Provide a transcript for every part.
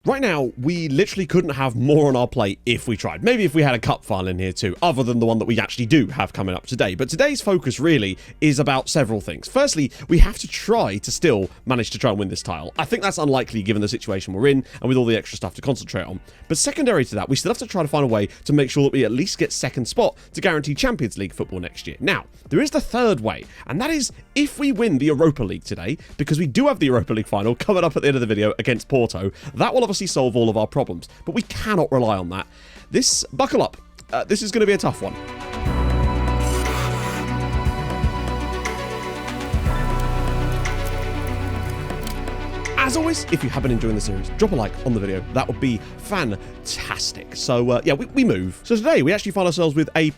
Right now, we literally couldn't have more on our plate if we tried. Maybe if we had a cup final in here too, other than the one that we actually do have coming up today. But today's focus really is about several things. Firstly, we have to try to still manage to try and win this title. I think that's unlikely given the situation we're in and with all the extra stuff to concentrate on. But secondary to that, we still have to try to find a way to make sure that we at least get second spot to guarantee Champions League football next year. Now, there is the third way, and that is if we win the Europa League today, because we do have the Europa League final coming up at the end of the video against Porto. That will obviously solve all of our problems, but we cannot rely on that. Buckle up. This is going to be a tough one. As always, if you have been enjoying the series, drop a like on the video. That would be fantastic. So, yeah, we move. So today, we actually find ourselves with a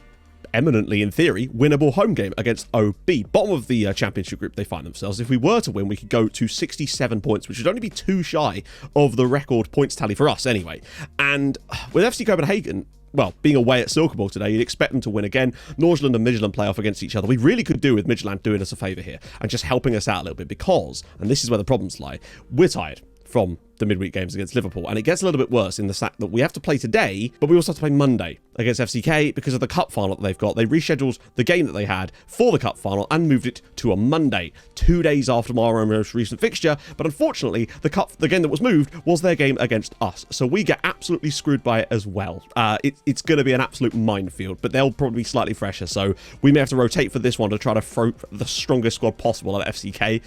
eminently, in theory, winnable home game against OB. Bottom of the championship group they find themselves. If we were to win, we could go to 67 points, which would only be 2 shy of the record points tally for us anyway. And with FC Copenhagen, well, being away at Silkeborg today, you'd expect them to win again. Nordsjælland and Midtjylland play off against each other. We really could do with Midtjylland doing us a favour here and just helping us out a little bit because, and this is where the problems lie, we're tired from the midweek games against Liverpool, and it gets a little bit worse in the fact that we have to play today, but we also have to play Monday against FCK because of the cup final that they've got. They rescheduled the game that they had for the cup final and moved it to a Monday, 2 days after our most recent fixture, but unfortunately, the game that was moved was their game against us, so we get absolutely screwed by it as well. It's going to be an absolute minefield, but they'll probably be slightly fresher, so we may have to rotate for this one to try to throw the strongest squad possible at FCK,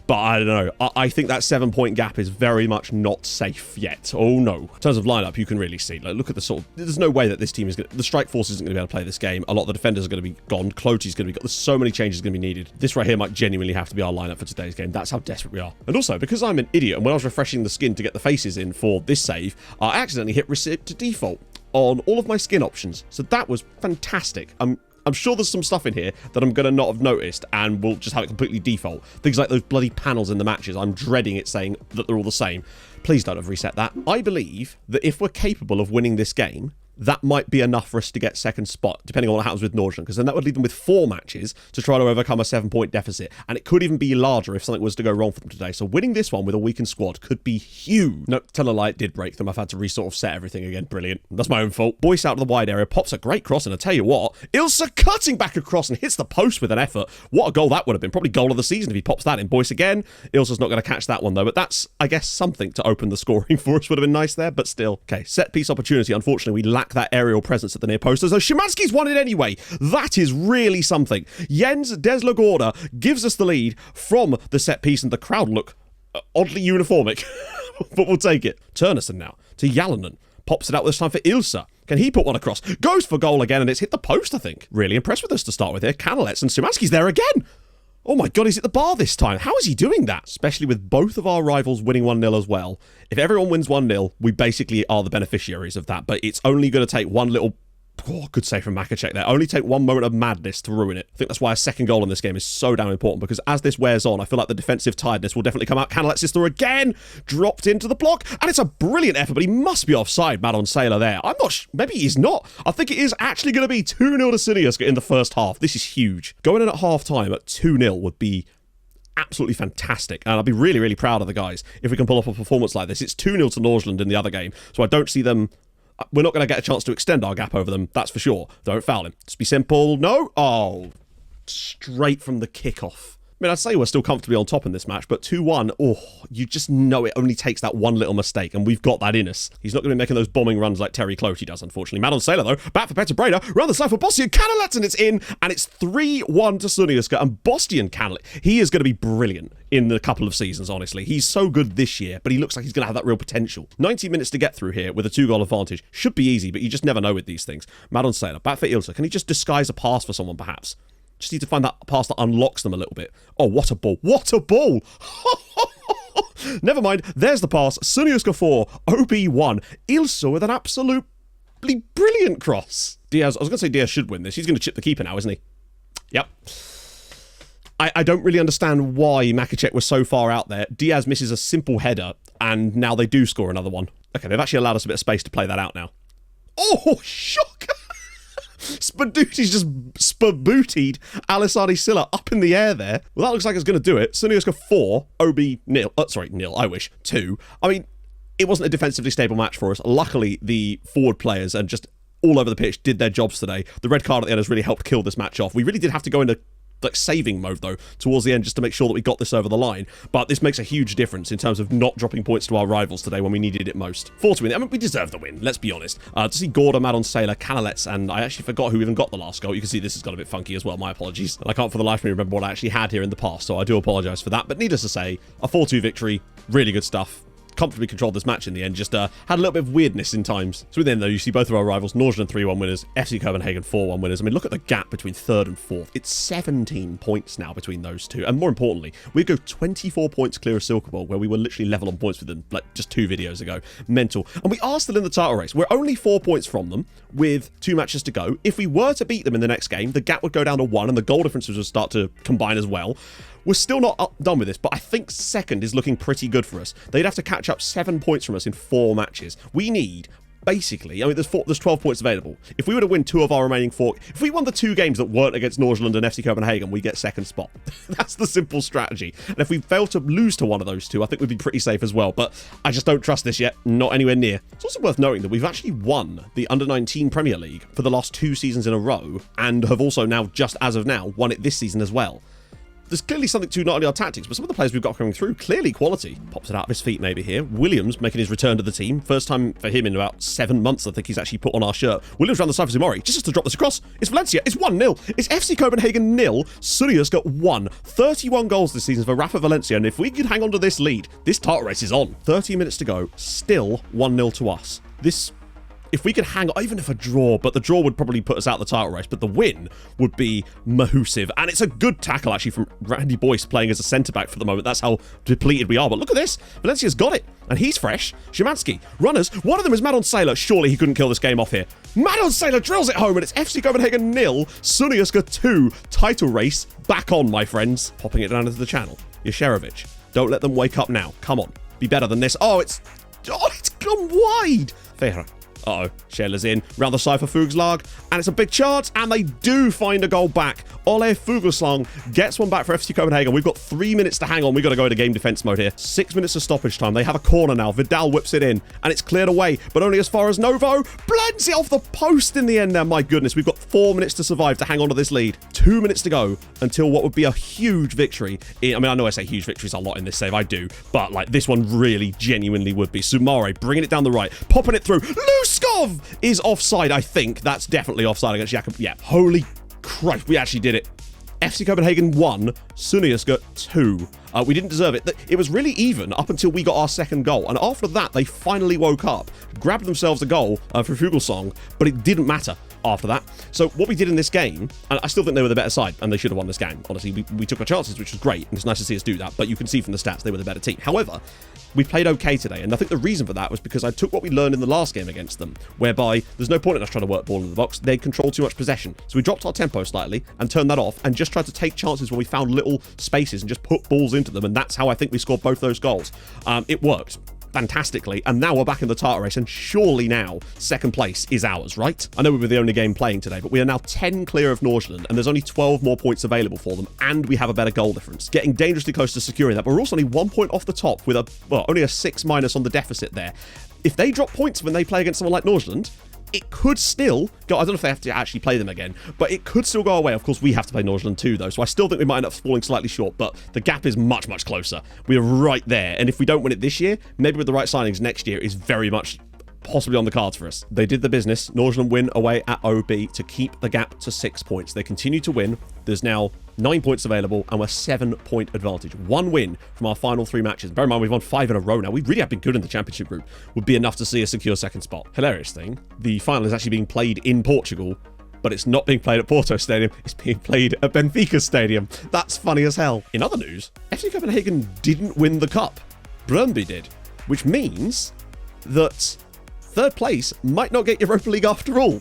but I don't know. I think that 7-point gap is very much not safe yet. Oh no. In terms of lineup, you can really see. Like, look at the sort of. There's no way that this team is going to. The strike force isn't going to be able to play this game. A lot of the defenders are going to be gone. Cloty's going to be gone. There's so many changes going to be needed. This right here might genuinely have to be our lineup for today's game. That's how desperate we are. And also, because I'm an idiot, and when I was refreshing the skin to get the faces in for this save, I accidentally hit reset to default on all of my skin options. So that was fantastic. I'm sure there's some stuff in here that I'm going to not have noticed and we'll just have it completely default. Things like those bloody panels in the matches. I'm dreading it saying that they're all the same. Please don't have reset that. I believe that if we're capable of winning this game, that might be enough for us to get second spot, depending on what happens with Nordic, because then that would leave them with 4 matches to try to overcome a 7-point deficit, and it could even be larger if something was to go wrong for them today. So winning this one with a weakened squad could be huge. No, tell a lie, it did break them. I've had to re-sort of set everything again. Brilliant. That's my own fault. Boyce out of the wide area, pops a great cross, and I tell you what, Ilsa cutting back across and hits the post with an effort. What a goal that would have been. Probably goal of the season if he pops that in. Boyce again. Ilsa's not going to catch that one though, but that's, I guess, something to open the scoring for us. Would have been nice there, but still. Okay, set piece opportunity. Unfortunately, we lack that aerial presence at the near post, so Szymanski's won it anyway. That is really something. Jens Deslagorda gives us the lead from the set piece, and the crowd look oddly uniformic, but we'll take it. Turnerson now to Jalonen. Pops it out this time for Ilsa. Can he put one across? Goes for goal again, and it's hit the post, I think. Really impressed with us to start with here. Canalets, and Szymanski's there again. Oh my god, he's at the bar this time. How is he doing that? Especially with both of our rivals winning 1-0 as well. If everyone wins 1-0, we basically are the beneficiaries of that, but it's only going to take one little... Oh, good save from Makacek there. Only take one moment of madness to ruin it. I think that's why a second goal in this game is so damn important, because as this wears on, I feel like the defensive tiredness will definitely come out. Canalets is through again, dropped into the block, and it's a brilliant effort, but he must be offside, Madon Sailor there. I'm not maybe he's not. I think it is actually going to be 2-0 to Siniuska in the first half. This is huge. Going in at half-time at 2-0 would be absolutely fantastic, and I'll be really, really proud of the guys if we can pull off a performance like this. It's 2-0 to Nordsjælland in the other game, so I don't see them... We're not going to get a chance to extend our gap over them, that's for sure. Don't foul him. Just be simple. No. Oh, straight from the kickoff. I mean, I'd say we're still comfortably on top in this match, but 2-1, oh, you just know it only takes that one little mistake, and we've got that in us. He's not going to be making those bombing runs like Terry Cloty does, unfortunately. Madon Sailor, though, back for Petter Breda, round the side for Bostian Canalets, and it's in, and it's 3-1 to Suniuska, and Bostian Canalets, he is going to be brilliant in the couple of seasons, honestly. He's so good this year, but he looks like he's going to have that real potential. 90 minutes to get through here with a 2-goal advantage. Should be easy, but you just never know with these things. Madon Sailor, back for Ilsa. Can he just disguise a pass for someone, perhaps? Just need to find that pass that unlocks them a little bit. Oh, what a ball. What a ball. Never mind. There's the pass. Suniuska 4, OB 1. Ilsa with an absolutely brilliant cross. Diaz, I was going to say Diaz should win this. He's going to chip the keeper now, isn't he? Yep. I don't really understand why Makacek was so far out there. Diaz misses a simple header, and now they do score another one. Okay, they've actually allowed us a bit of space to play that out now. Oh, shock! Spaduti's just spabootied Alisani Silla up in the air there. Well, that looks like it's going to do it. Suniuska 4, OB nil. Sorry, nil, I wish. 2. I mean, it wasn't a defensively stable match for us. Luckily, the forward players and just all over the pitch did their jobs today. The red card at the end has really helped kill this match off. We really did have to go into like saving mode though towards the end just to make sure that we got this over the line, but this makes a huge difference in terms of not dropping points to our rivals today when we needed it most. 4 to win. I mean, we deserve the win, let's be honest. To see Gorda, Madon, Sailor, Canalets, and I actually forgot who even got the last goal. You can see this has got a bit funky as well, my apologies. And I can't for the life of me remember what I actually had here in the past, so I do apologise for that. But needless to say, a 4-2 victory, really good stuff. Comfortably controlled this match in the end, just had a little bit of weirdness in times. So within though, you see both of our rivals, Nordsjælland 3-1 winners, FC Copenhagen 4-1 winners. I mean, look at the gap between 3rd and 4th. It's 17 points now between those two. And more importantly, we go 24 points clear of Silkeborg, where we were literally level on points with them, like just 2 videos ago. Mental. And we are still in the title race. We're only 4 points from them with 2 matches to go. If we were to beat them in the next game, the gap would go down to 1 and the goal differences would start to combine as well. We're still not done with this, but I think 2nd is looking pretty good for us. They'd have to catch up 7 points from us in 4 matches. We need, basically, I mean, there's 12 points available. If we were to win 2 of our remaining 4, if we won the 2 games that weren't against Nordsjælland and FC Copenhagen, we get 2nd spot. That's the simple strategy. And if we fail to lose to one of those 2, I think we'd be pretty safe as well. But I just don't trust this yet. Not anywhere near. It's also worth noting that we've actually won the Under-19 Premier League for the last 2 seasons in a row, and have also now, just as of now, won it this season as well. There's clearly something to not only our tactics, but some of the players we've got coming through, clearly quality. Pops it out of his feet maybe here. Williams making his return to the team. First time for him in about 7 months, I think he's actually put on our shirt. Williams round the side for Zumori. Just has to drop this across. It's Valencia. It's 1-0. It's FC Copenhagen 0. Surius got 1. 31 goals this season for Rafa Valencia, and if we could hang on to this lead, this title race is on. 30 minutes to go. Still 1-0 to us. This... If we could hang on, even if a draw, but the draw would probably put us out the title race, but the win would be massive. And it's a good tackle, actually, from Randy Boyce playing as a centre-back for the moment. That's how depleted we are. But look at this. Valencia's got it. And he's fresh. Szymanski. Runners. One of them is Madon Sailor. Surely he couldn't kill this game off here. Madon Sailor drills it home, and it's FC Copenhagen 0. Sunyaska 2. Title race back on, my friends. Popping it down into the channel. Yasherovich. Don't let them wake up now. Come on. Be better than this. Oh, it's gone wide. Ferra. Uh-oh, Schella's in, round the side for Fuglslag, and it's a big chance, and they do find a goal back. Ole Fuglsang gets one back for FC Copenhagen. We've got 3 minutes to hang on. We've got to go into game defense mode here. 6 minutes of stoppage time. They have a corner now. Vidal whips it in, and it's cleared away, but only as far as Novo blends it off the post in the end there. My goodness, we've got 4 minutes to survive to hang on to this lead. 2 minutes to go until what would be a huge victory. I mean, I know I say huge victories a lot in this save. I do, but like this one really genuinely would be. Sumare bringing it down the right, popping it through. Luskov is offside, I think. That's definitely offside against Jakob. Yeah, holy Christ, we actually did it. FC Copenhagen 1, Sunyaska 2. We didn't deserve it. It was really even up until we got our 2nd goal. And after that, they finally woke up, grabbed themselves a goal for Fuglsang, but it didn't matter after that. So what we did in this game, and I still think they were the better side, and they should have won this game. Honestly, we took our chances, which was great, and it's nice to see us do that, but you can see from the stats they were the better team. However, we played okay today, and I think the reason for that was because I took what we learned in the last game against them, whereby there's no point in us trying to work ball in the box. They control too much possession. So we dropped our tempo slightly and turned that off and just tried to take chances when we found little spaces and just put balls into them, and that's how I think we scored both those goals. It worked fantastically, and now we're back in the title race, and surely now 2nd place is ours, right? I know we were the only game playing today, but we are now 10 clear of Nordsjælland, and there's only 12 more points available for them, and we have a better goal difference, getting dangerously close to securing that. But we're also only 1 point off the top with only a 6- on the deficit there. If they drop points when they play against someone like Nordsjælland, it could still go. I don't know if they have to actually play them again, but it could still go away. Of course, we have to play Nordsjælland too, though, so I still think we might end up falling slightly short, but the gap is much, much closer. We are right there, and if we don't win it this year, maybe with the right signings next year is very much possibly on the cards for us. They did the business. Nordsjælland win away at OB to keep the gap to 6 points. They continue to win. There's now 9 points available, and we're 7-point advantage. 1 win from our final 3 matches. Bear in mind, we've won 5 in a row now. We really have been good in the championship group. Would be enough to see us secure 2nd spot. Hilarious thing, the final is actually being played in Portugal, but it's not being played at Porto Stadium. It's being played at Benfica Stadium. That's funny as hell. In other news, FC Copenhagen didn't win the cup. Brøndby did, which means that 3rd place might not get Europa League after all.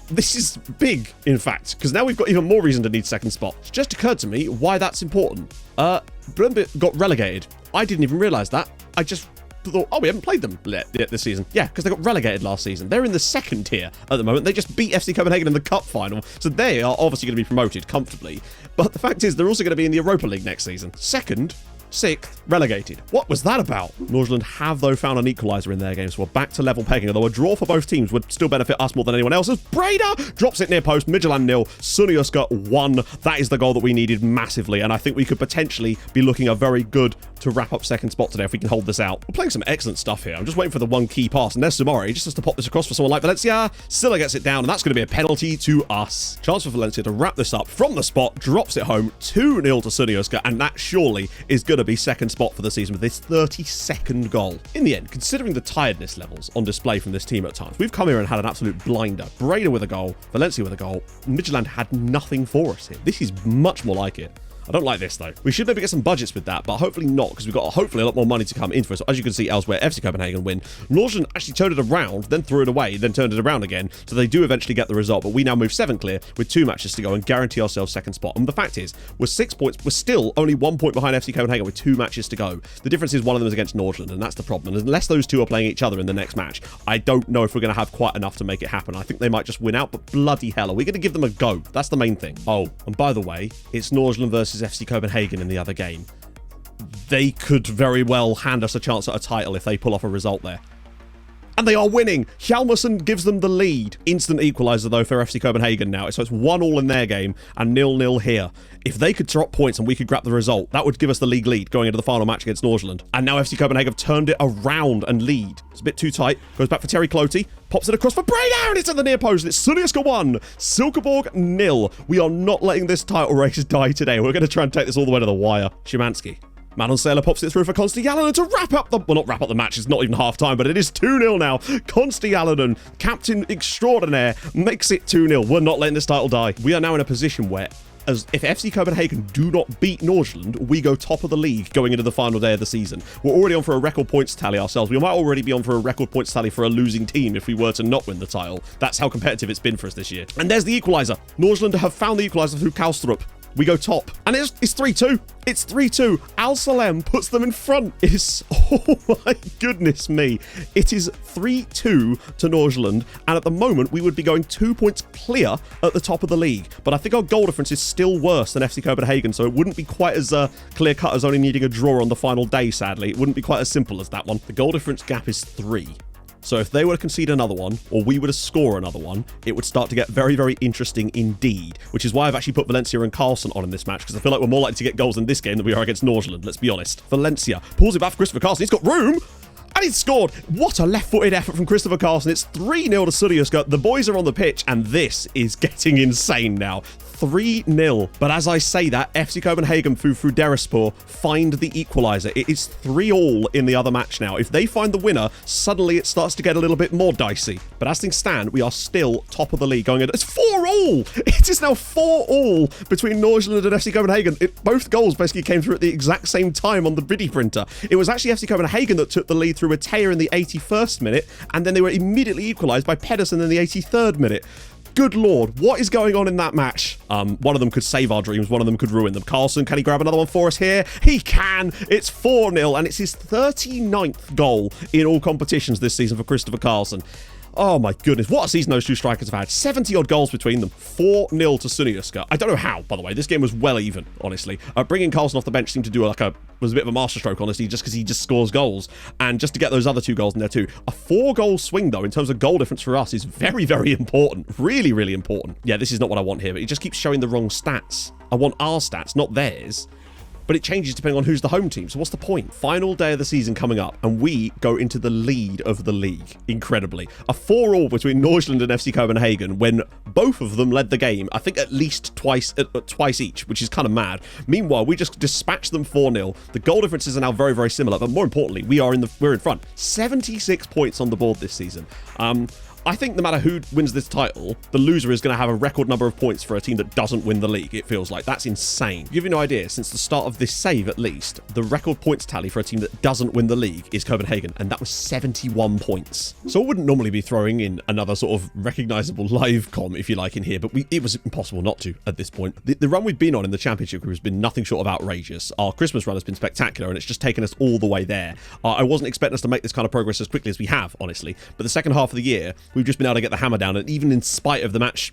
This is big, in fact, because now we've got even more reason to need 2nd spot. It's just occurred to me why that's important. Brøndby got relegated. I didn't even realise that. I just thought, oh, we haven't played them yet this season. Yeah, because they got relegated last season. They're in the 2nd tier at the moment. They just beat FC Copenhagen in the cup final, so they are obviously going to be promoted comfortably. But the fact is, they're also going to be in the Europa League next season. 2nd, 6th, relegated. What was that about? Nordsjælland have, though, found an equaliser in their game, so we're back to level pegging, although a draw for both teams would still benefit us more than anyone else, as Breda drops it near post, Midtjylland 0, SecondYellowCard 1. That is the goal that we needed massively, and I think we could potentially be looking a very good to wrap up second spot today if we can hold this out. We're playing some excellent stuff here. I'm just waiting for the one key pass, and there's Samari just has to pop this across for someone like Valencia. Silla gets it down, and that's going to be a penalty to us. Chance for Valencia to wrap this up from the spot, drops it home, 2-0 to SecondYellowCard, and that surely is going to be second spot for the season with this 32nd goal. In the end, considering the tiredness levels on display from this team at times, we've come here and had an absolute blinder. Breda with a goal, Valencia with a goal, Midtjylland had nothing for us here. This is much more like it. I don't like this, though. We should maybe get some budgets with that, but hopefully not, because we've got hopefully a lot more money to come in for us. So as you can see elsewhere, FC Copenhagen win. Nordsjælland actually turned it around, then threw it away, then turned it around again, so they do eventually get the result, but we now move 7 clear with 2 matches to go and guarantee ourselves second spot. And the fact is, we're 6 points, we're still only 1 point behind FC Copenhagen with 2 matches to go. The difference is one of them is against Nordsjælland, and that's the problem. And unless those two are playing each other in the next match, I don't know if we're going to have quite enough to make it happen. I think they might just win out, but bloody hell, are we going to give them a go? That's the main thing. Oh, and by the way, it's Nordsjælland versus FC Copenhagen in the other game. They could very well hand us a chance at a title if they pull off a result there. And they are winning. Hjalmarsson gives them the lead. Instant equaliser, though, for FC Copenhagen now. So it's 1-1 in their game and 0-0 here. If they could drop points and we could grab the result, that would give us the league lead going into the final match against Nordsjælland. And now FC Copenhagen have turned it around and lead. It's a bit too tight. Goes back for Terry Cloty. Pops it across for Breda, and it's at the near post. It's SecondYellowCard 1, Silkeborg 0. We are not letting this title race die today. We're going to try and take this all the way to the wire. Szymanski. Manon Saylor pops it through for Konsti to wrap up the... Well, not wrap up the match. It's not even half-time, but it is 2-0 now. Konsti, captain extraordinaire, makes it 2-0. We're not letting this title die. We are now in a position where, as if FC Copenhagen do not beat Nordsjælland, we go top of the league going into the final day of the season. We're already on for a record points tally ourselves. We might already be on for a record points tally for a losing team if we were to not win the title. That's how competitive it's been for us this year. And there's the equaliser. Nordsjælland have found the equaliser through Kalstrup. We go top. And it's 3-2. It's 3-2. Al Salem puts them in front. It is... Oh my goodness me. It is 3-2 to Nordsjælland. And at the moment, we would be going 2 points clear at the top of the league. But I think our goal difference is still worse than FC Copenhagen. So it wouldn't be quite as clear-cut as only needing a draw on the final day, sadly. It wouldn't be quite as simple as that one. The goal difference gap is 3. So if they were to concede another one, or we were to score another one, it would start to get very, very interesting indeed, which is why I've actually put Valencia and Carlson on in this match, because I feel like we're more likely to get goals in this game than we are against Nordsjælland, let's be honest. Valencia pulls it back for Christopher Carlson. He's got room! And he's scored. What a left-footed effort from Christopher Carlson. It's 3-0 to SecondYellowCard. The boys are on the pitch, and this is getting insane now. 3-0. But as I say that, FC Copenhagen through Derispor find the equaliser. It is 3-all in the other match now. If they find the winner, suddenly it starts to get a little bit more dicey. But as things stand, we are still top of the league going in. It's 4-all! It is now 4-all between Nordsjælland and FC Copenhagen. Both goals basically came through at the exact same time on the biddy printer. It was actually FC Copenhagen that took the lead through Atea in the 81st minute, and then they were immediately equalised by Pedersen in the 83rd minute. Good lord, what is going on in that match? One of them could save our dreams, one of them could ruin them. Carlson, can he grab another one for us here? He can! It's 4-0, and it's his 39th goal in all competitions this season for Christopher Carlson. Oh my goodness, what a season those two strikers have had. 70-odd goals between them. 4-0 to SecondYellowCard. I don't know how, by the way. This game was well even, honestly. Bringing Carlson off the bench seemed to do was a bit of a masterstroke, honestly, just because he just scores goals. And just to get those other 2 goals in there too. A 4-goal swing, though, in terms of goal difference for us is very, very important. Really, really important. Yeah, this is not what I want here, but it just keeps showing the wrong stats. I want our stats, not theirs. But it changes depending on who's the home team. So what's the point? Final day of the season coming up, and we go into the lead of the league. Incredibly. A 4-all between Nordsjælland and FC Copenhagen when both of them led the game, I think at least twice each, which is kind of mad. Meanwhile, we just dispatched them 4-0. The goal differences are now very, very similar, but more importantly, we're in front. 76 points on the board this season. I think no matter who wins this title, the loser is going to have a record number of points for a team that doesn't win the league, it feels like. That's insane. To give you no idea, since the start of this save at least, the record points tally for a team that doesn't win the league is Copenhagen, and that was 71 points. So I wouldn't normally be throwing in another sort of recognisable live com, if you like, in here, but it was impossible not to at this point. The run we've been on in the Championship group has been nothing short of outrageous. Our Christmas run has been spectacular, and it's just taken us all the way there. I wasn't expecting us to make this kind of progress as quickly as we have, honestly, but the second half of the year, we've just been able to get the hammer down, and even in spite of the match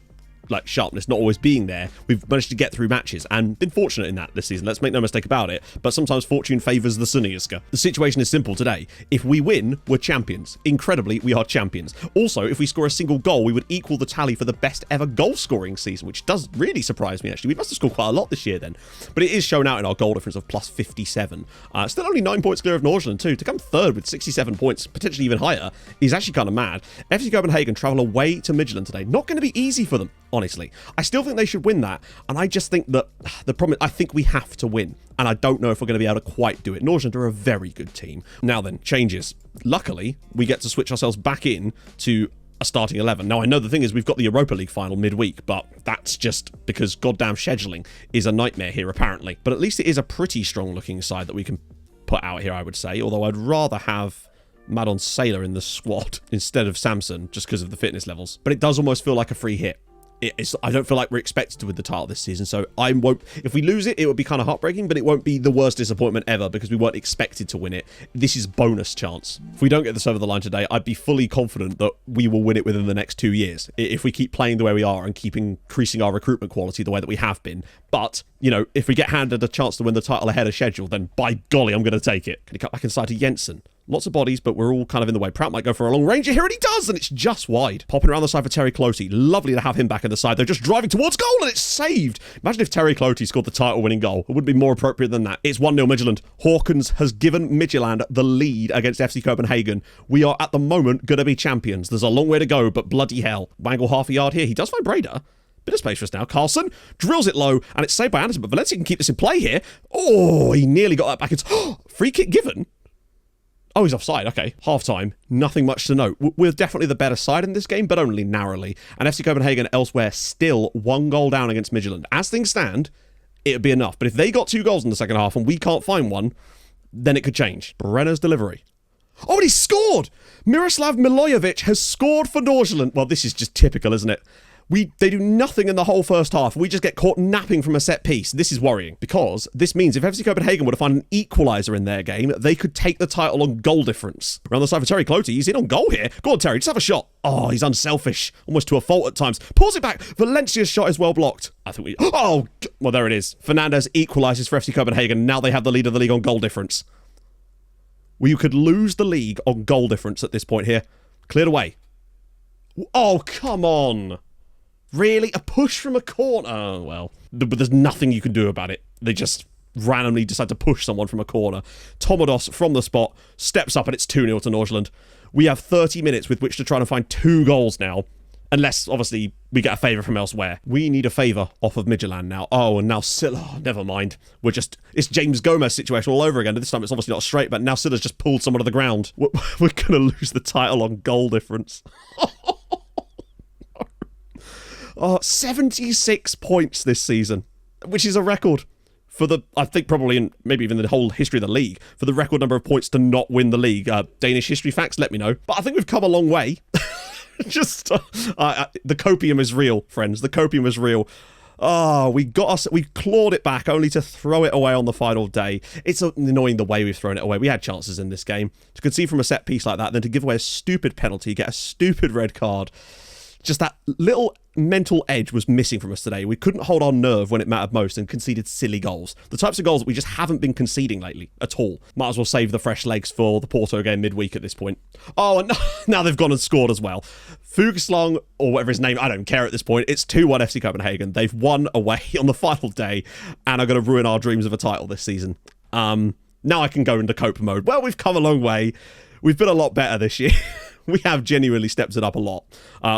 like sharpness not always being there, we've managed to get through matches and been fortunate in that this season. Let's make no mistake about it. But sometimes fortune favours the Sunniuska. The situation is simple today. If we win, we're champions. Incredibly, we are champions. Also, if we score a single goal, we would equal the tally for the best ever goal scoring season, which does really surprise me, actually. We must have scored quite a lot this year then. But it is shown out in our goal difference of plus 57. Still only 9 points clear of Nordsjælland too. To come third with 67 points, potentially even higher, is actually kind of mad. FC Copenhagen travel away to Midtjylland today. Not going to be easy for them, honestly. I still think they should win that, and I just think that the problem, I think we have to win, and I don't know if we're going to be able to quite do it. Nordsjælland are a very good team. Now then, changes. Luckily, we get to switch ourselves back in to a starting 11. Now, I know the thing is we've got the Europa League final midweek, but that's just because goddamn scheduling is a nightmare here, apparently. But at least it is a pretty strong-looking side that we can put out here, I would say, although I'd rather have Madon Sailor in the squad instead of Samson, just because of the fitness levels. But it does almost feel like a free hit. I don't feel like we're expected to win the title this season, so I won't. If we lose it, it would be kind of heartbreaking, but it won't be the worst disappointment ever because we weren't expected to win it. This is bonus chance. If we don't get this over the line today, I'd be fully confident that we will win it within the next 2 years if we keep playing the way we are and keep increasing our recruitment quality the way that we have been. But, you know, if we get handed a chance to win the title ahead of schedule, then by golly, I'm going to take it. Can he cut back inside to Jensen? Lots of bodies, but we're all kind of in the way. Prout might go for a long ranger here, and he does, and it's just wide. Popping around the side for Terry Clotey. Lovely to have him back in the side. They're just driving towards goal, and it's saved. Imagine if Terry Clotey scored the title-winning goal. It wouldn't be more appropriate than that. It's 1-0 Midtjylland. Hawkins has given Midtjylland the lead against FC Copenhagen. We are, at the moment, going to be champions. There's a long way to go, but bloody hell. Wangle half a yard here. He does find Breda. Bit of space for us now. Carlson drills it low, and it's saved by Anderson, but Valencia can keep this in play here. Oh, he nearly got that back. It's free kick given. Oh, he's offside. Okay. Half-time. Nothing much to note. We're definitely the better side in this game, but only narrowly. And FC Copenhagen elsewhere still 1 goal down against Midtjylland. As things stand, it would be enough. But if they got 2 goals in the second half and we can't find one, then it could change. Brenner's delivery. Oh, and he scored! Miroslav Milojevic has scored for Nordsjælland. Well, this is just typical, isn't it? They do nothing in the whole first half. We just get caught napping from a set piece. This is worrying because this means if FC Copenhagen were to find an equaliser in their game, they could take the title on goal difference. Around the side for Terry Clotey. He's in on goal here. Go on, Terry. Just have a shot. Oh, he's unselfish. Almost to a fault at times. Pulls it back. Valencia's shot is well blocked. I think we... Oh, well, there it is. Fernandez equalises for FC Copenhagen. Now they have the lead of the league on goal difference. Well, you could lose the league on goal difference at this point here. Cleared away. Oh, come on. Really? A push from a corner? Oh, well. But there's nothing you can do about it. They just randomly decide to push someone from a corner. Tomados from the spot steps up and it's 2-0 to Nordsjælland. We have 30 minutes with which to try and find 2 goals now. Unless, obviously, we get a favour from elsewhere. We need a favour off of Midtjylland now. Oh, and now Silla. Oh, never mind. It's James Gomez situation all over again. This time it's obviously not straight, but now Silla's just pulled someone to the ground. We're going to lose the title on goal difference. 76 points this season, which is a record for I think probably in maybe even the whole history of the league, for the record number of points to not win the league. Danish history facts, let me know. But I think we've come a long way. Just, the copium is real, friends. The copium is real. Oh, we clawed it back only to throw it away on the final day. It's annoying the way we've thrown it away. We had chances in this game. To concede from a set piece like that, then to give away a stupid penalty, get a stupid red card. Just that little mental edge was missing from us today. We couldn't hold our nerve when it mattered most and conceded silly goals. The types of goals that we just haven't been conceding lately at all. Might as well save the fresh legs for the Porto game midweek at this point. Oh, and now they've gone and scored as well. Fuglsang, or whatever his name, I don't care at this point. It's 2-1 FC Copenhagen. They've won away on the final day and are going to ruin our dreams of a title this season. Now I can go into cope mode. Well, we've come a long way. We've been a lot better this year. We have genuinely stepped it up a lot.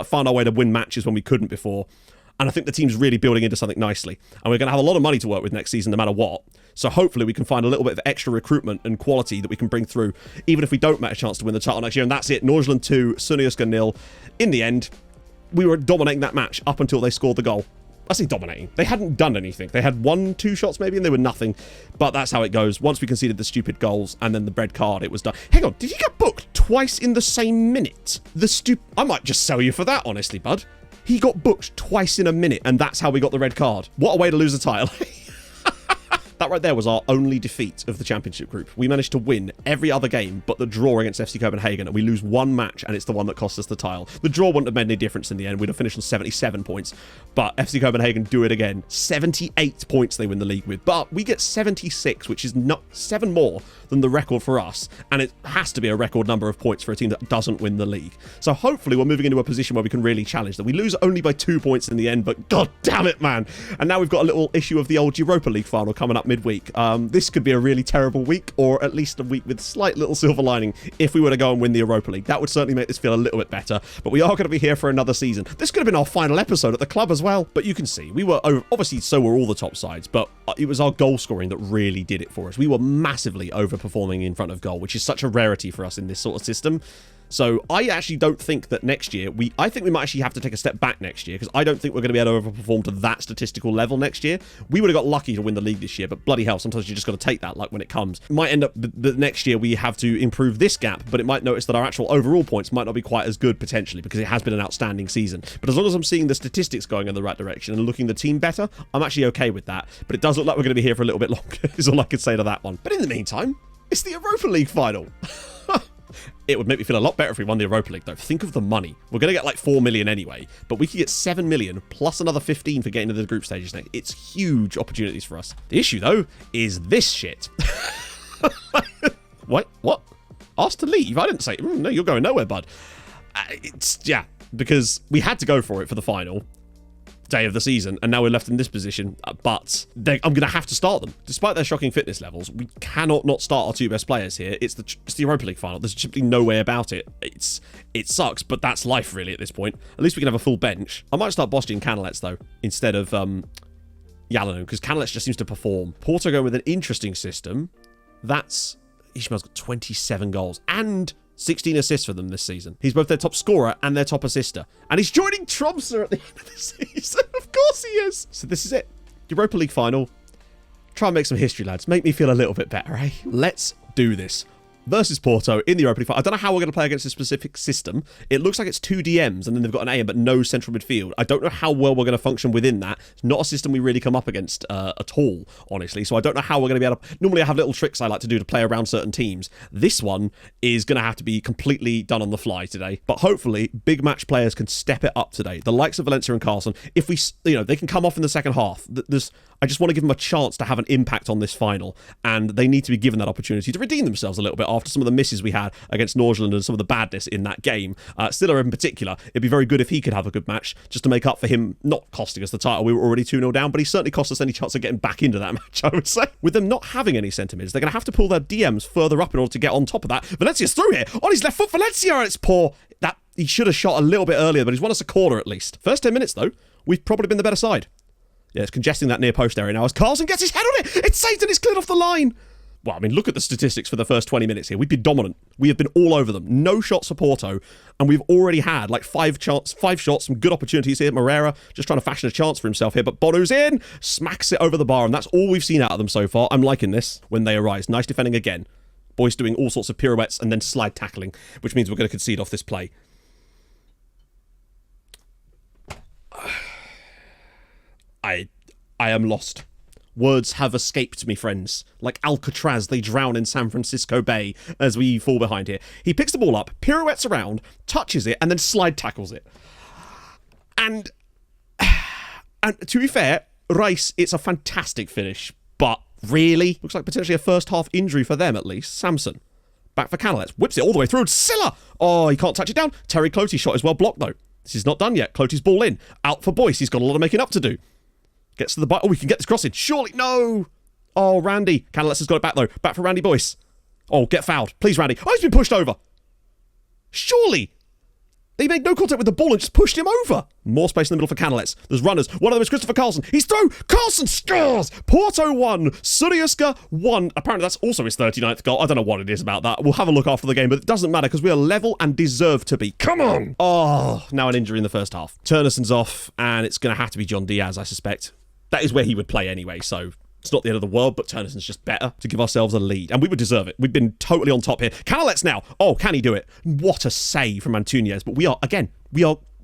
Found our way to win matches when we couldn't before. And I think the team's really building into something nicely. And we're going to have a lot of money to work with next season no matter what. So hopefully we can find a little bit of extra recruitment and quality that we can bring through, even if we don't get a chance to win the title next year. And that's it. Nordsjælland 2, Sunniuska 0. In the end, we were dominating that match up until they scored the goal. I say dominating. They hadn't done anything. They had 1-2 shots maybe, and they were nothing. But that's how it goes. Once we conceded the stupid goals and then the red card, it was done. Hang on, did he get booked twice in the same minute? I might just sell you for that, honestly, bud. He got booked twice in a minute, and that's how we got the red card. What a way to lose the title. That right there was our only defeat of the championship group. We managed to win every other game but the draw against FC Copenhagen, and we lose one match, and it's the one that cost us the title. The draw wouldn't have made any difference in the end. We'd have finished on 77 points, but FC Copenhagen do it again. 78 points they win the league with, but we get 76, which is not 7 more than the record for us, and it has to be a record number of points for a team that doesn't win the league. So hopefully we're moving into a position where we can really challenge them. We lose only by 2 points in the end, but god damn it, man. And now we've got a little issue of the old Europa League final coming up midweek. This could be a really terrible week, or at least a week with slight little silver lining if we were to go and win the Europa League. That would certainly make this feel a little bit better, but we are going to be here for another season. This could have been our final episode at the club as well, but you can see we were obviously so were all the top sides, but it was our goal scoring that really did it for us. We were massively overperforming in front of goal, which is such a rarity for us in this sort of system. So I actually don't think that next year, I think we might actually have to take a step back next year, because I don't think we're going to be able to overperform to that statistical level next year. We would have got lucky to win the league this year, but bloody hell, sometimes you just got to take that, like when it comes. It might end up that next year we have to improve this gap, but it might notice that our actual overall points might not be quite as good potentially, because it has been an outstanding season. But as long as I'm seeing the statistics going in the right direction and looking the team better, I'm actually okay with that. But it does look like we're going to be here for a little bit longer, is all I could say to that one. But in the meantime, it's the Europa League final. It would make me feel a lot better if we won the Europa League, though. Think of the money. We're going to get like 4 million anyway, but we could get 7 million plus another 15 for getting into the group stages next. It's huge opportunities for us. The issue, though, is this shit. Wait, what? Asked to leave? I didn't say, no, you're going nowhere, bud. Yeah, because we had to go for it for the final day of the season, and now we're left in this position, but I'm going to have to start them. Despite their shocking fitness levels, we cannot not start our 2 best players here. It's the Europa League final. There's simply no way about it. It sucks, but that's life really at this point. At least we can have a full bench. I might start Bosti and Canalets though, instead of Yalanu, because Canalets just seems to perform. Porto going with an interesting system. That's Ishmael's got 27 goals and 16 assists for them this season. He's both their top scorer and their top assister. And he's joining Tromsø at the end of the season. Of course he is. So this is it. Europa League final. Try and make some history, lads. Make me feel a little bit better, eh? Let's do this. Versus Porto in the Europa League final. I don't know how we're going to play against a specific system. It looks like it's 2 DMs and then they've got an AM but no central midfield. I don't know how well we're going to function within that. It's not a system we really come up against at all, honestly. So I don't know how we're going to be able to... Normally I have little tricks I like to do to play around certain teams. This one is going to have to be completely done on the fly today. But hopefully big match players can step it up today. The likes of Valencia and Carlson, if we, they can come off in the second half. I just want to give them a chance to have an impact on this final, and they need to be given that opportunity to redeem themselves a little bit after some of the misses we had against Nordsjælland and some of the badness in that game. Stiller in particular, it'd be very good if he could have a good match just to make up for him not costing us the title. We were already 2-0 down, but he certainly cost us any chance of getting back into that match, I would say. With them not having any centre mids, they're going to have to pull their DMs further up in order to get on top of that. Valencia's through here on his left foot. Valencia, and it's poor. He should have shot a little bit earlier, but he's won us a corner at least. First 10 minutes, though, we've probably been the better side. Yeah, it's congesting that near post area now as Carlson gets his head on it. It's saved and it's cleared off the line. Well, I mean, look at the statistics for the first 20 minutes here. We've been dominant. We have been all over them. No shots for Porto. And we've already had like 5 shots, some good opportunities here. Moreira just trying to fashion a chance for himself here. But Bonu's in, smacks it over the bar. And that's all we've seen out of them so far. I'm liking this when they arise. Nice defending again. Boys doing all sorts of pirouettes and then slide tackling, which means we're going to concede off this play. I am lost. Words have escaped me, friends. Like Alcatraz, they drown in San Francisco Bay as we fall behind here. He picks the ball up, pirouettes around, touches it, and then slide tackles it. And to be fair, Rice, it's a fantastic finish. But really, looks like potentially a first half injury for them at least. Samson, back for Canalets, whips it all the way through. Silla! Oh, he can't touch it down. Terry Clote's shot is well blocked though. This is not done yet. Clote's ball in. Out for Boyce. He's got a lot of making up to do. Gets to the bite. Oh, we can get this crossing. Surely. No. Oh, Randy. Canalets has got it back, though. Back for Randy Boyce. Oh, get fouled. Please, Randy. Oh, he's been pushed over. Surely. They made no contact with the ball and just pushed him over. More space in the middle for Canalets. There's runners. One of them is Christopher Carlson. He's through. Carlson scores. Porto 1. Suriuska 1. Apparently, that's also his 39th goal. I don't know what it is about that. We'll have a look after the game, but it doesn't matter because we are level and deserve to be. Come on. Oh, now an injury in the first half. Turnesson's off, and it's going to have to be John Diaz, I suspect. That is where he would play anyway, so it's not the end of the world, but Turnesson's just better to give ourselves a lead. And we would deserve it. We've been totally on top here. Canalets now. Oh, can he do it? What a save from Antunes. But we are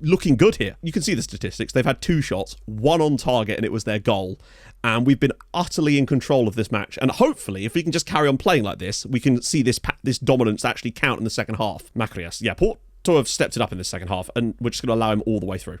looking good here. You can see the statistics. They've had 2 shots, 1 on target, and it was their goal. And we've been utterly in control of this match. And hopefully, if we can just carry on playing like this, we can see this dominance actually count in the second half. Macarius. Yeah, Porto have stepped it up in the second half, and we're just going to allow him all the way through.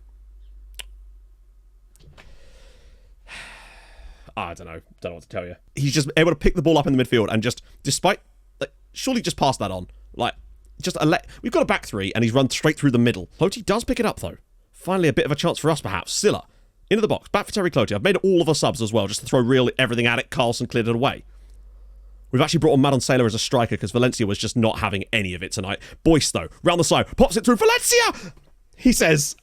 I don't know what to tell you. He's just able to pick the ball up in the midfield and just, despite, like, surely just pass that on. Like, just we've got a back 3 and he's run straight through the middle. Cloty does pick it up though. Finally a bit of a chance for us perhaps. Silla, into the box, back for Terry Cloty. I've made all of our subs as well, just to throw everything at it. Carlson cleared it away. We've actually brought on Madon Sailor as a striker because Valencia was just not having any of it tonight. Boyce though, round the side, pops it through. Valencia! He says...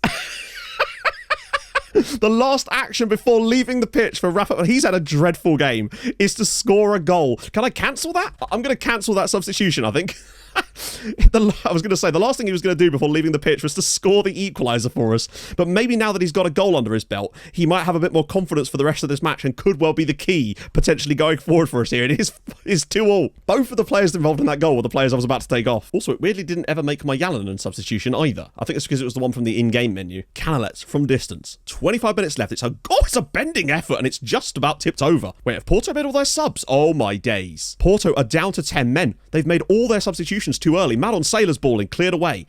The last action before leaving the pitch for Rafa, he's had a dreadful game, is to score a goal. Can I cancel that? I'm going to cancel that substitution, I think. I was going to say, the last thing he was going to do before leaving the pitch was to score the equaliser for us. But maybe now that he's got a goal under his belt, he might have a bit more confidence for the rest of this match and could well be the key potentially going forward for us here. It is 2-2. Both of the players involved in that goal were the players I was about to take off. Also, it weirdly didn't ever make my Yalanen substitution either. I think it's because it was the one from the in-game menu. Canalets from distance. 25 minutes left. It's a bending effort and it's just about tipped over. Wait, have Porto made all their subs? Oh my days. Porto are down to 10 men. They've made all their substitutions too early. Madon Sailor's balling cleared away.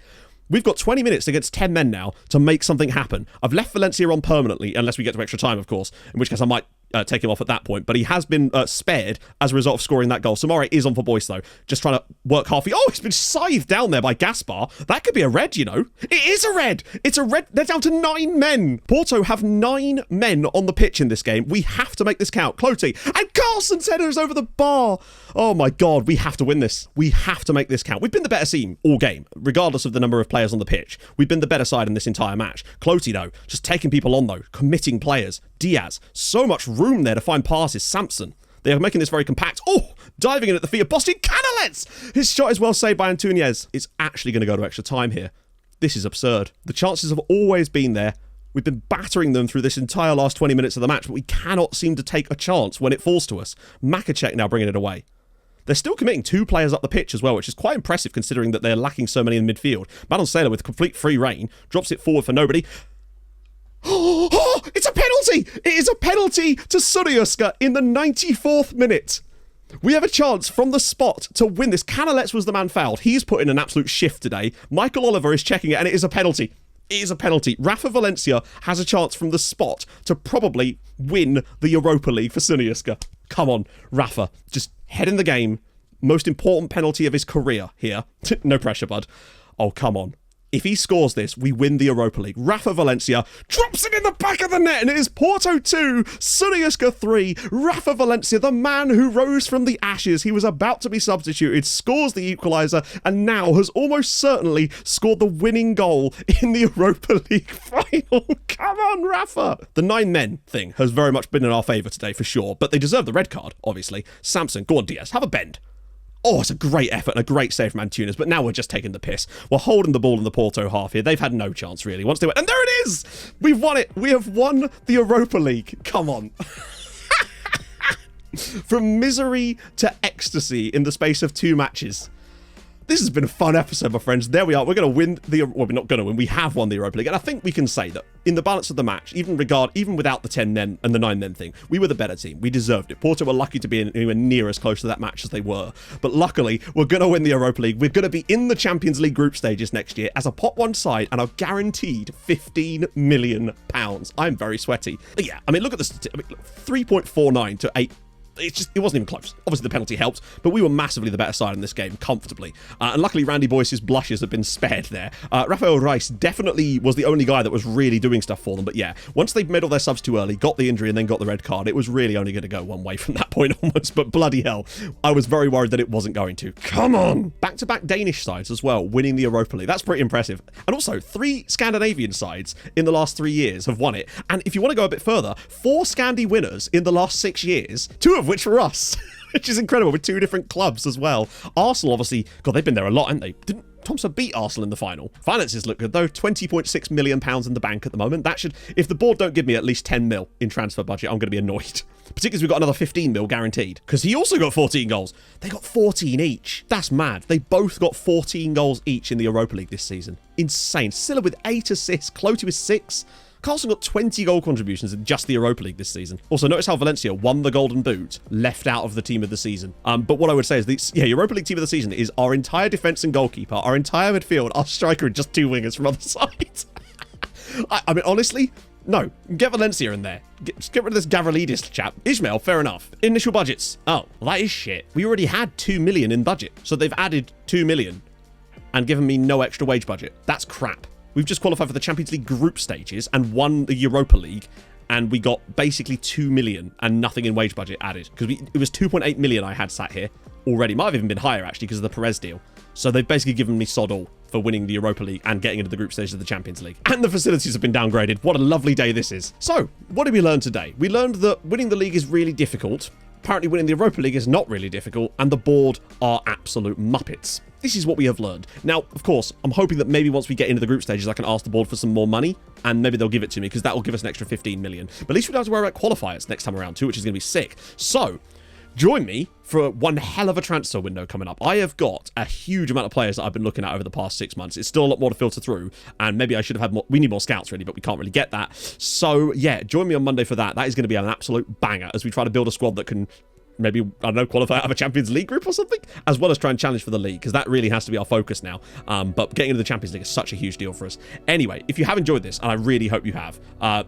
We've got 20 minutes against 10 men now to make something happen. I've left Valencia on permanently, unless we get to extra time, of course, in which case I might take him off at that point. But he has been spared as a result of scoring that goal. Samare is on for Boyce, though, just trying to work half. Oh, he's been scythed down there by Gaspar. That could be a red, you know. It is a red. It's a red. They're down to 9 men. Porto have 9 men on the pitch in this game. We have to make this count. Cloty and Carlson's header is over the bar. Oh my God, we have to win this. We have to make this count. We've been the better team all game, regardless of the number of players on the pitch. We've been the better side in this entire match. Cloty, though, just taking people on, though, committing players. Diaz, so much room there to find passes. Sampson, they are making this very compact. Oh, diving in at the feet of Boston Canalets. His shot is well saved by Antunes. It's actually going to go to extra time here. This is absurd. The chances have always been there. We've been battering them through this entire last 20 minutes of the match, but we cannot seem to take a chance when it falls to us. Makacek now bringing it away. They're still committing 2 players up the pitch as well, which is quite impressive considering that they're lacking so many in midfield. Madon Sailor with complete free reign, drops it forward for nobody. Oh, it's a penalty! It is a penalty to Suriuska in the 94th minute. We have a chance from the spot to win this. Canalets was the man fouled. He's put in an absolute shift today. Michael Oliver is checking it, and it is a penalty. It is a penalty. Rafa Valencia has a chance from the spot to probably win the Europa League for Suriuska. Come on, Rafa. Just head in the game. Most important penalty of his career here. No pressure, bud. Oh, come on. If he scores this, we win the Europa League. Rafa Valencia drops it in the back of the net, and it is Porto 2, Suriuska 3. Rafa Valencia, the man who rose from the ashes. He was about to be substituted, scores the equaliser, and now has almost certainly scored the winning goal in the Europa League final. Come on, Rafa. The 9 men thing has very much been in our favour today, for sure, but they deserve the red card, obviously. Sampson, go on, Diaz, have a bend. Oh, it's a great effort and a great save from Antunes, but now we're just taking the piss. We're holding the ball in the Porto half here. They've had no chance, really. Once they went, and there it is! We've won it. We have won the Europa League. Come on. From misery to ecstasy in the space of 2 matches. This has been a fun episode, my friends. There we are. We're going to win the... Well, we're not going to win. We have won the Europa League. And I think we can say that in the balance of the match, even without the 10 men and the 9 men thing, we were the better team. We deserved it. Porto were lucky to be anywhere near as close to that match as they were. But luckily, we're going to win the Europa League. We're going to be in the Champions League group stages next year as a pot 1 side and are guaranteed £15 million. I'm very sweaty. But yeah, I mean, look at the statistics. 3.49 to 8. It wasn't even close. Obviously, the penalty helped, but we were massively the better side in this game, comfortably. And luckily, Randy Boyce's blushes have been spared there. Rafael Reis definitely was the only guy that was really doing stuff for them. But yeah, once they made all their subs too early, got the injury, and then got the red card, it was really only going to go one way from that point onwards. But bloody hell, I was very worried that it wasn't going to. Come on! Back-to-back Danish sides as well, winning the Europa League. That's pretty impressive. And also, 3 Scandinavian sides in the last 3 years have won it. And if you want to go a bit further, 4 Scandi winners in the last 6 years, 2 of which were us, which is incredible, with 2 different clubs as well. Arsenal, obviously, God, they've been there a lot, haven't they? Thompson beat Arsenal in the final. Finances look good though. £20.6 million in the bank at the moment. That should, if the board don't give me at least 10 mil in transfer budget, I'm going to be annoyed. Particularly as we've got another 15 mil guaranteed. Because he also got 14 goals. They got 14 each. That's mad. They both got 14 goals each in the Europa League this season. Insane. Silla with 8 assists. Clotty with 6. Carlson got 20 goal contributions in just the Europa League this season. Also, notice how Valencia won the Golden Boot, left out of the team of the season. But what I would say is, Europa League team of the season is our entire defense and goalkeeper, our entire midfield, our striker, and just 2 wingers from other sides. I mean, honestly, no. Get Valencia in there. Just get rid of this Gavrilidis chap. Ishmael, fair enough. Initial budgets. Oh, well, that is shit. We already had 2 million in budget. So they've added 2 million and given me no extra wage budget. That's crap. We've just qualified for the Champions League group stages and won the Europa League, and we got basically 2 million and nothing in wage budget added. Because it was 2.8 million I had sat here already. Might have even been higher, actually, because of the Perez deal. So they've basically given me sod all for winning the Europa League and getting into the group stages of the Champions League. And the facilities have been downgraded. What a lovely day this is. So, what did we learn today? We learned that winning the league is really difficult. Apparently winning the Europa League is not really difficult, and the board are absolute muppets. This is what we have learned. Now, of course, I'm hoping that maybe once we get into the group stages, I can ask the board for some more money, and maybe they'll give it to me, because that will give us an extra 15 million. But at least we don't have to worry about qualifiers next time around too, which is going to be sick. So, join me for one hell of a transfer window coming up. I have got a huge amount of players that I've been looking at over the past 6 months. It's still a lot more to filter through, and maybe I should have had more. We need more scouts, really, but we can't really get that. So, yeah, join me on Monday for that. That is going to be an absolute banger as we try to build a squad that can maybe, I don't know, qualify out of a Champions League group or something, as well as try and challenge for the league, because that really has to be our focus now. But getting into the Champions League is such a huge deal for us. Anyway, if you have enjoyed this, and I really hope you have,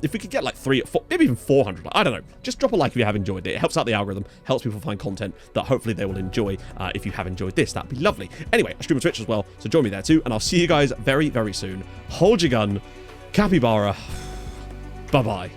if we could get like 3 or 4, maybe even 400, I don't know, just drop a like if you have enjoyed it. It helps out the algorithm, helps people find content that hopefully they will enjoy. If you have enjoyed this, that'd be lovely. Anyway, I stream on Twitch as well, so join me there too, and I'll see you guys very, very soon. Hold your gun. Capybara. Bye-bye.